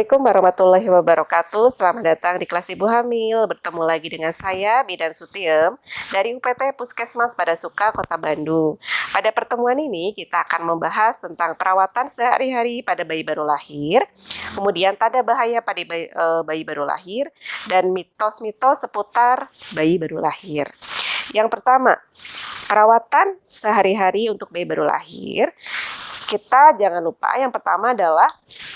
Assalamualaikum warahmatullahi wabarakatuh. Selamat datang di kelas Ibu Hamil. Bertemu lagi dengan saya, Bidan Sutiem, dari UPT Puskesmas Padasuka, Kota Bandung. Pada pertemuan ini, kita akan membahas tentang perawatan sehari-hari pada bayi baru lahir, kemudian tanda bahaya pada bayi baru lahir, dan mitos-mitos seputar bayi baru lahir. Yang pertama, perawatan sehari-hari untuk bayi baru lahir. Kita jangan lupa yang pertama adalah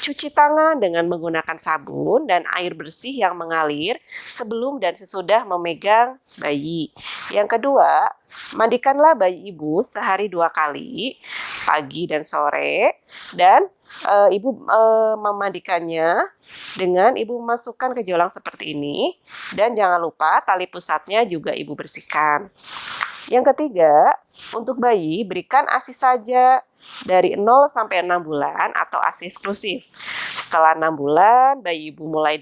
cuci tangan dengan menggunakan sabun dan air bersih yang mengalir sebelum dan sesudah memegang bayi. Yang kedua, mandikanlah bayi ibu sehari 2 kali, pagi dan sore, dan ibu memandikannya dengan ibu masukkan ke jolang seperti ini, dan jangan lupa tali pusatnya juga ibu bersihkan. Yang ketiga, untuk bayi berikan ASI saja dari 0 sampai 6 bulan atau ASI eksklusif. Setelah 6 bulan, bayi ibu mulai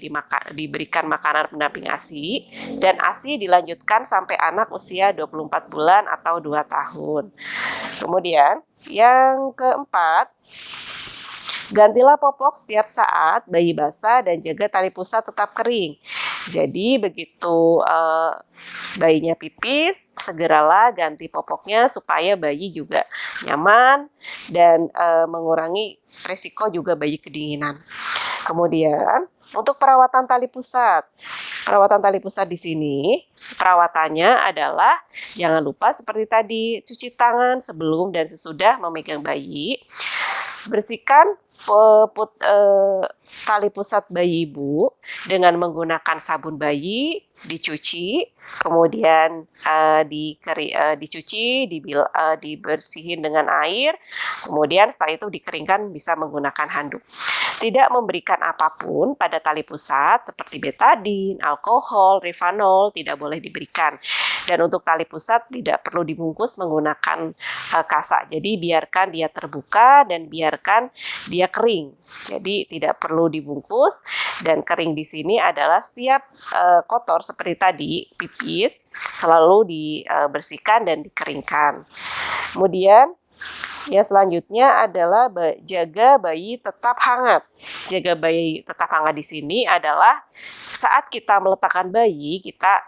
diberikan makanan pendamping ASI, dan ASI dilanjutkan sampai anak usia 24 bulan atau 2 tahun. Kemudian, yang keempat, gantilah popok setiap saat bayi basah dan jaga tali pusat tetap kering. Jadi begitu bayinya pipis, segeralah ganti popoknya supaya bayi juga nyaman dan mengurangi risiko juga bayi kedinginan. Kemudian untuk perawatan tali pusat. Perawatan tali pusat di sini, perawatannya adalah jangan lupa seperti tadi, cuci tangan sebelum dan sesudah memegang bayi. Bersihkan tali pusat bayi ibu dengan menggunakan sabun bayi, dicuci, kemudian dicuci, dibersihin dengan air, kemudian setelah itu dikeringkan bisa menggunakan handuk. Tidak memberikan apapun pada tali pusat seperti betadin, alkohol, rifanol tidak boleh diberikan. Dan untuk tali pusat tidak perlu dibungkus menggunakan kasak. Jadi biarkan dia terbuka dan biarkan dia kering. Jadi tidak perlu dibungkus, dan kering di sini adalah setiap kotor seperti tadi, pipis, selalu dibersihkan dan dikeringkan. Kemudian yang selanjutnya adalah jaga bayi tetap hangat. Jaga bayi tetap hangat di sini adalah saat kita meletakkan bayi, kita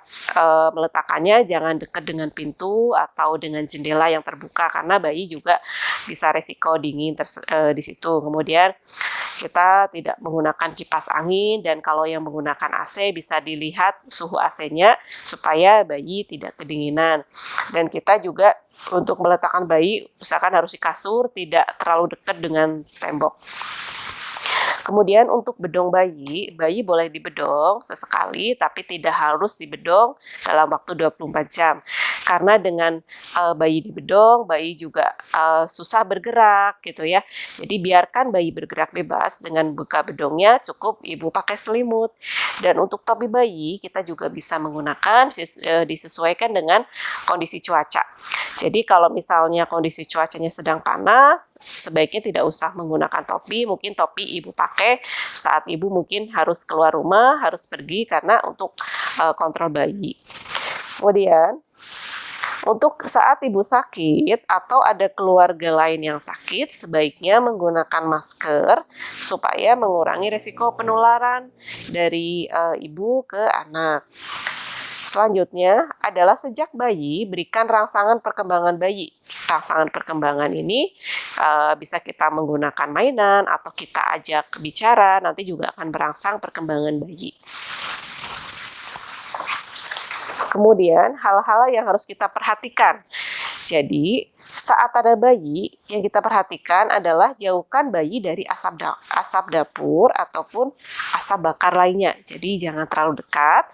meletakkannya jangan dekat dengan pintu atau dengan jendela yang terbuka karena bayi juga bisa resiko dingin di situ. Kemudian kita tidak menggunakan kipas angin, dan kalau yang menggunakan AC bisa dilihat suhu AC-nya supaya bayi tidak kedinginan. Dan kita juga untuk meletakkan bayi misalkan harus di kasur, tidak terlalu dekat dengan tembok. Kemudian untuk bedong bayi boleh dibedong sesekali, tapi tidak harus dibedong dalam waktu 24 jam. Karena dengan bayi dibedong, bayi juga susah bergerak gitu ya. Jadi biarkan bayi bergerak bebas dengan buka bedongnya, cukup ibu pakai selimut. Dan untuk topi bayi kita juga bisa menggunakan disesuaikan dengan kondisi cuaca. Jadi kalau misalnya kondisi cuacanya sedang panas, sebaiknya tidak usah menggunakan topi. Mungkin topi ibu pakai saat ibu mungkin harus keluar rumah, harus pergi karena untuk kontrol bayi. Kemudian untuk saat ibu sakit atau ada keluarga lain yang sakit, sebaiknya menggunakan masker supaya mengurangi risiko penularan dari ibu ke anak. Selanjutnya adalah sejak bayi berikan rangsangan perkembangan bayi. Rangsangan perkembangan ini bisa kita menggunakan mainan atau kita ajak bicara, nanti juga akan merangsang perkembangan bayi. Kemudian hal-hal yang harus kita perhatikan. Jadi saat ada bayi, yang kita perhatikan adalah jauhkan bayi dari asap dapur ataupun asap bakar lainnya. Jadi jangan terlalu dekat.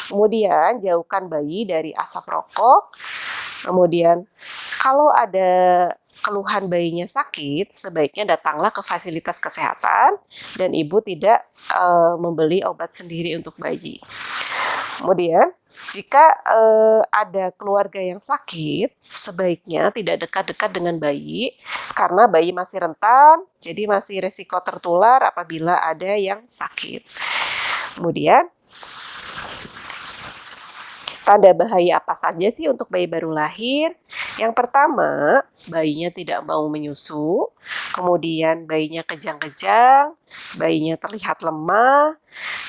Kemudian jauhkan bayi dari asap rokok. Kemudian kalau ada keluhan bayinya sakit, sebaiknya datanglah ke fasilitas kesehatan dan ibu tidak membeli obat sendiri untuk bayi. Kemudian jika ada keluarga yang sakit, sebaiknya tidak dekat-dekat dengan bayi karena bayi masih rentan, jadi masih risiko tertular apabila ada yang sakit. Kemudian tanda bahaya apa saja sih untuk bayi baru lahir? Yang pertama, bayinya tidak mau menyusu, kemudian bayinya kejang-kejang, bayinya terlihat lemah,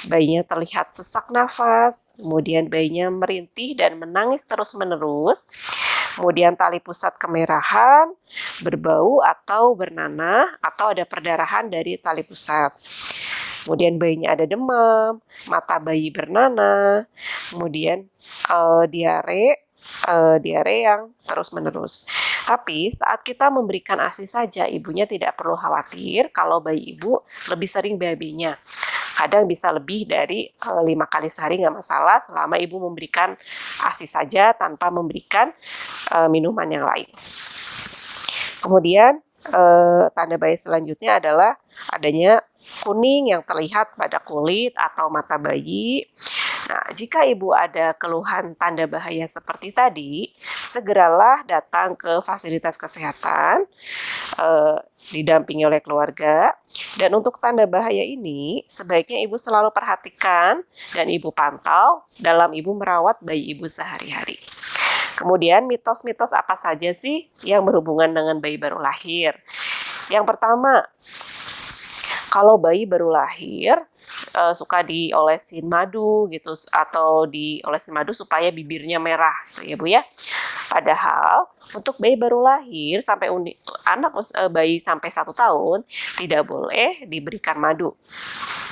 bayinya terlihat sesak nafas, kemudian bayinya merintih dan menangis terus-menerus, kemudian tali pusat kemerahan, berbau atau bernanah, atau ada perdarahan dari tali pusat. Kemudian bayinya ada demam, mata bayi bernanah, kemudian diare yang terus-menerus. Tapi saat kita memberikan ASI saja, ibunya tidak perlu khawatir kalau bayi ibu lebih sering BAB-nya. Kadang bisa lebih dari 5 kali sehari nggak masalah selama ibu memberikan ASI saja tanpa memberikan minuman yang lain. Kemudian tanda bayi selanjutnya adalah adanya kuning yang terlihat pada kulit atau mata bayi. Nah, jika ibu ada keluhan tanda bahaya seperti tadi, segeralah datang ke fasilitas kesehatan, didampingi oleh keluarga. Dan untuk tanda bahaya ini, sebaiknya ibu selalu perhatikan dan ibu pantau dalam ibu merawat bayi ibu sehari-hari. Kemudian mitos-mitos apa saja sih yang berhubungan dengan bayi baru lahir? Yang pertama, kalau bayi baru lahir suka diolesin madu gitu atau diolesin madu supaya bibirnya merah gitu ya Bu ya. Padahal untuk bayi baru lahir sampai bayi sampai 1 tahun tidak boleh diberikan madu.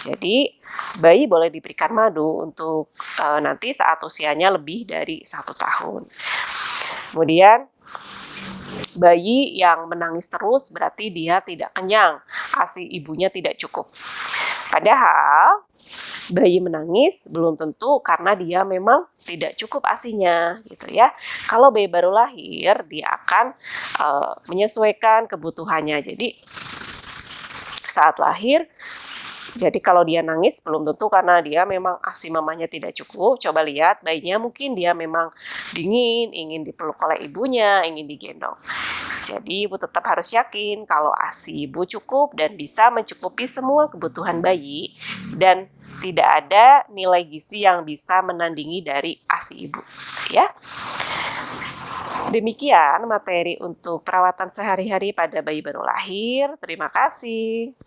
Jadi bayi boleh diberikan madu untuk nanti saat usianya lebih dari 1 tahun. Kemudian bayi yang menangis terus berarti dia tidak kenyang, ASI ibunya tidak cukup. Padahal bayi menangis belum tentu karena dia memang tidak cukup ASINya gitu ya. Kalau bayi baru lahir dia akan menyesuaikan kebutuhannya. Jadi saat lahir, jadi kalau dia nangis belum tentu karena dia memang ASI mamanya tidak cukup. Coba lihat bayinya mungkin dia memang dingin, ingin dipeluk oleh ibunya, ingin digendong. Jadi ibu tetap harus yakin kalau ASI ibu cukup dan bisa mencukupi semua kebutuhan bayi dan tidak ada nilai gizi yang bisa menandingi dari ASI ibu, ya. Demikian materi untuk perawatan sehari-hari pada bayi baru lahir. Terima kasih.